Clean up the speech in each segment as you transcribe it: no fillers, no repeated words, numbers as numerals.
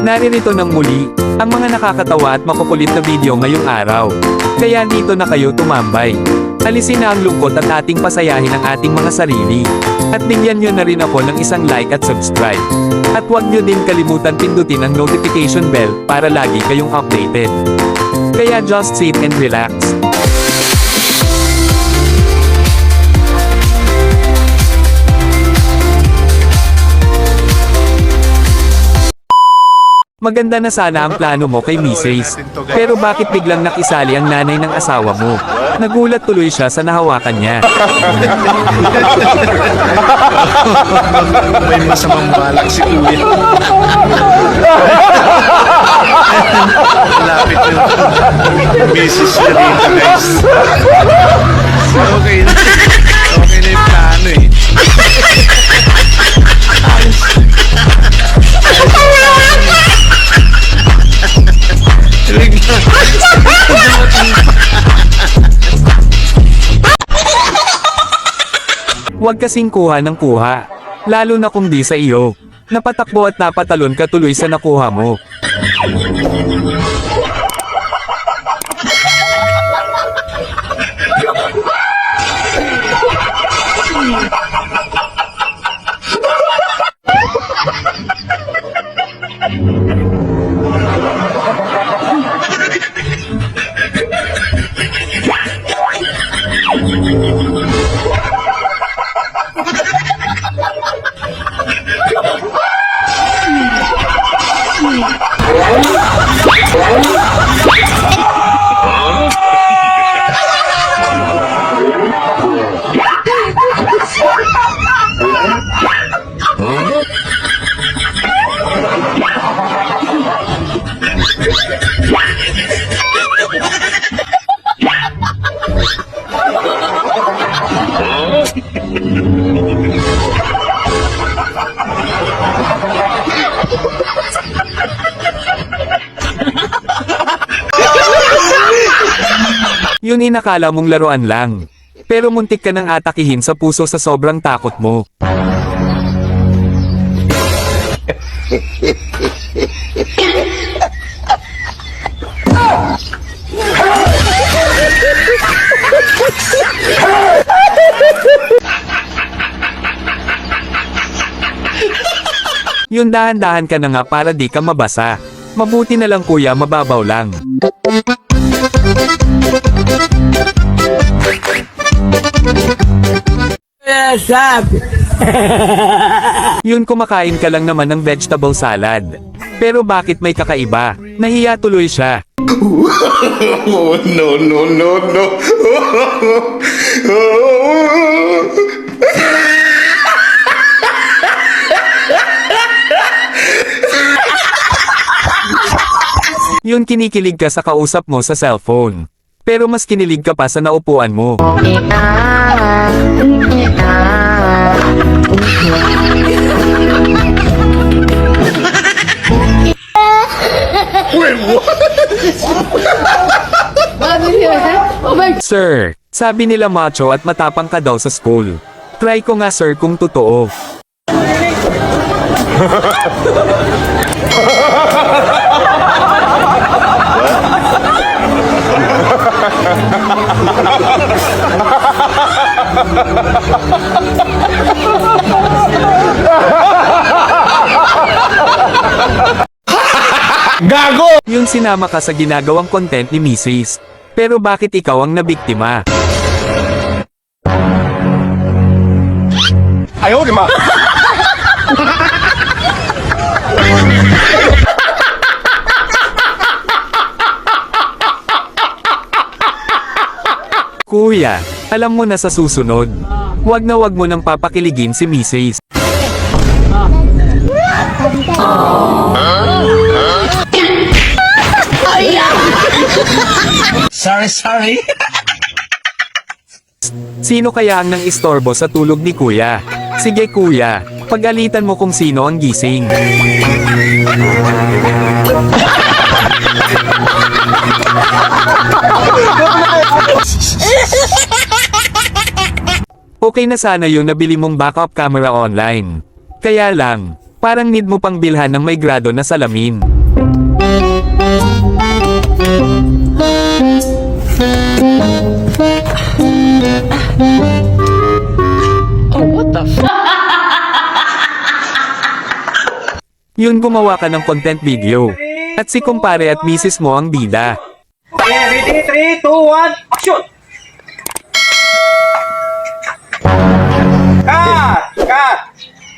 Naririto ng muli, ang mga nakakatawa at makukulit na video ngayong araw. Kaya dito na kayo tumambay. Alisin na ang lungkot at ating pasayahin ang ating mga sarili. At bigyan nyo na rin ako ng isang like at subscribe. At huwag nyo din kalimutan pindutin ang notification bell para lagi kayong updated. Kaya just sit and relax. Maganda na sana ang plano mo kay Mrs. Pero bakit biglang nakisali ang nanay ng asawa mo? Nagulat tuloy siya sa nahawakan niya. May masamang balak si Kuya. Lapit na Mrs. Karina, guys. Okay na. Okay na yung plano eh. Huwag kasing kuha ng kuha. Lalo na kung di sa iyo. Napatakbo at napatalon ka tuloy sa nakuha mo. Yun inakala mong laruan lang. Pero muntik ka nang atakihin sa puso sa sobrang takot mo. Yun dahan-dahan ka na nga para di ka mabasa. Mabuti na lang kuya, mababaw lang. Yun kumakain ka lang naman ng vegetable salad. Pero bakit may kakaiba? Nahiya tuloy siya. Oh, no, no, no, no. Yun kinikilig ka sa kausap mo sa cellphone. Pero mas kinilig ka pa sa naupuan mo. Sir, sabi nila macho at matapang ka daw sa school. Try ko nga sir kung totoo. Gago! Yung sinama ka sa ginagawang content ni Mrs. Pero bakit ikaw ang nabiktima? Ayaw, di ma! Kuya, alam mo na sa susunod. Wag mo nang papakiligin si Mrs. Sorry. Sino kaya ang nang istorbo sa tulog ni kuya? Sige kuya, pagalitan mo kung sino ang gising. Okay na sana yung nabili mong backup camera online. Kaya lang, Parang need mo pang bilhan ng may grado na salamin. Oh, what the f- Yun gumawa ka ng content video. At si kumpare at misis mo ang bida. Okay, ready? 3, 2, 1, action! Cut! Cut!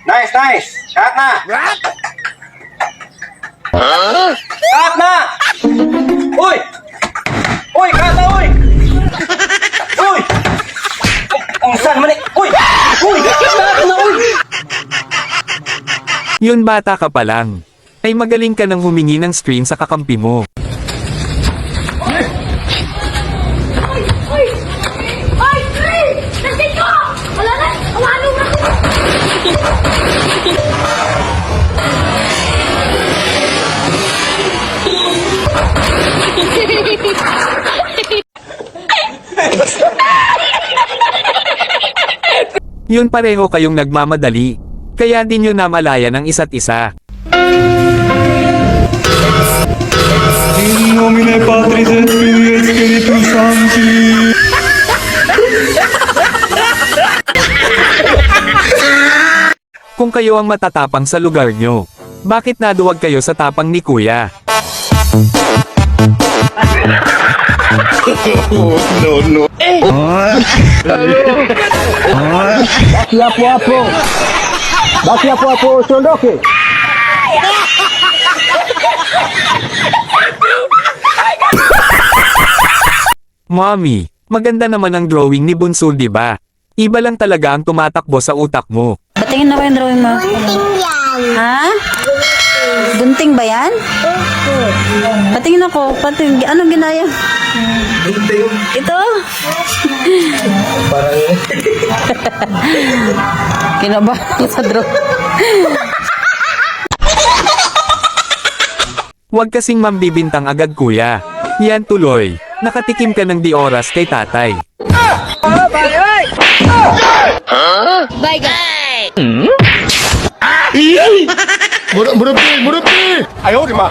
Nice, nice! Cut na! Cut na! Uy! Uy, cut na, uy! Uy! Ang saan man eh? Uy! Uy! Cut na, uy! Yun bata ka pa lang. Ay magaling ka nang humingi ng screen sa kakampi mo. Ay! Ay! Nandito! Wala na! Awalo na! Yun pareho kayong nagmamadali. Kaya di nyo namalayan ang isa't isa. In nomine Patris et Filii et Spiritus Sancti. Kung kayo ang matatapang sa lugar nyo, bakit naduwag kayo sa tapang ni Kuya? Oh, no, no. Mommy, maganda naman ang drawing ni Bunso, di ba? Iba lang talaga ang tumatakbo sa utak mo. Patingin na ko yung drawing mo. Ha? Gunting ba yan? Patingin ako. Patingin. Anong ginaya? Gunting. Ito? Parang... Kinabahan sa drawing. Huwag kasing mambibintang agad, Kuya. Yan tuloy. Nakatikim ka ng di oras kay tatay. Bye, guys! Ayaw, di ma!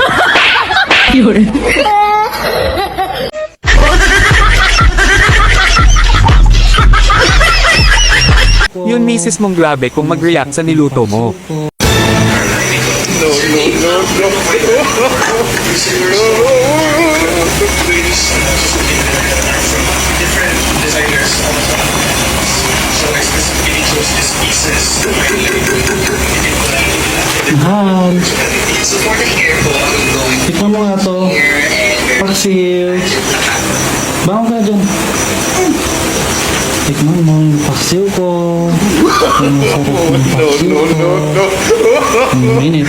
Yun misis mong grabe kung mag-react sa niluto mo. Mahal. Tikman mo nga to. Paksiw. Bangon ka dyan. Tikman mo yung paksiw ko. Yung sarap ng paksiw ko. Minute.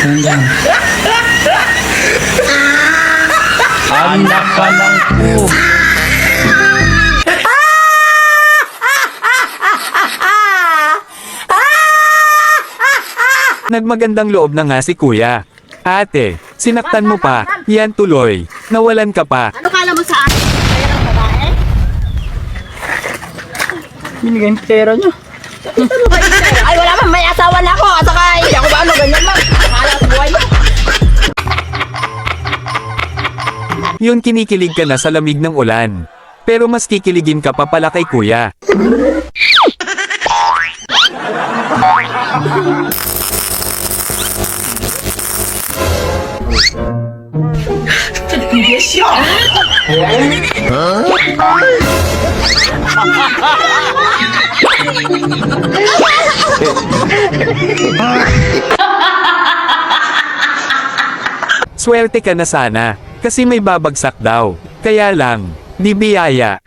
Ganyan. Anak ka lang po. Nagmagandang loob na nga si Kuya. Ate, sinaktan mo pa. Yan tuloy. Nawalan ka pa. Ano kala mo sa akin? Kaya ng babae? Binigay yung pera niyo. Ay, wala man. May asawa na ako. At saka, hindi ako ba ano, ganyan lang. Akala sa buhay mo. Yun kinikilig ka na sa lamig ng ulan. Pero mas kikiligin ka pa pala kay Kuya. Swerte ka na sana, kasi may babagsak daw. Kaya lang, di biyaya.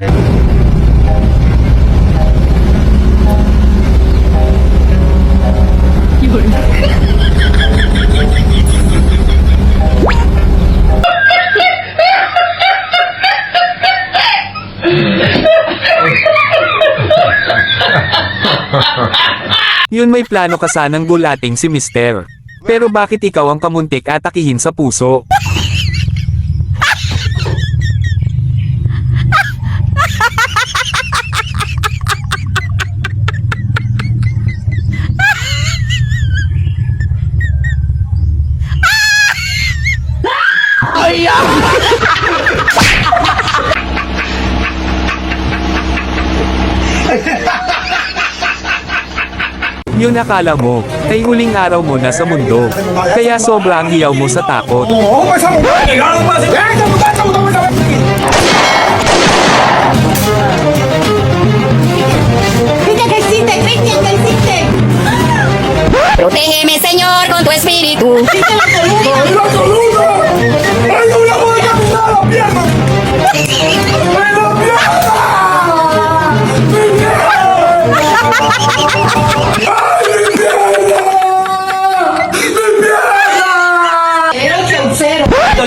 Yun may plano ka sanang gulating si Mister. Pero bakit ikaw ang kamuntik atakihin sa puso? Yung akala mo, ay huling araw mo na sa mundo. Kaya sobrang hiyaw mo sa takot. Protégeme, Señor, con tu espíritu.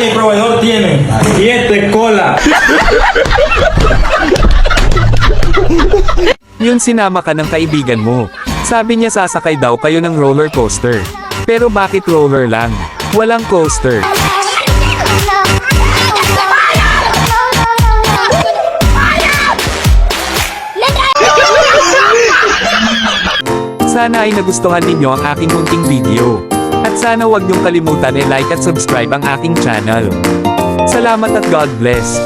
Mi proveedor tiene 7 cola. Yun sinama ka ng kaibigan mo. Sabi niya sasakay daw kayo ng roller coaster. Pero bakit roller lang? Walang coaster. Sana ay nagustuhan ninyo ang aking munting video. At sana wag niyong kalimutan i-like at subscribe ang aking channel. Salamat at God bless.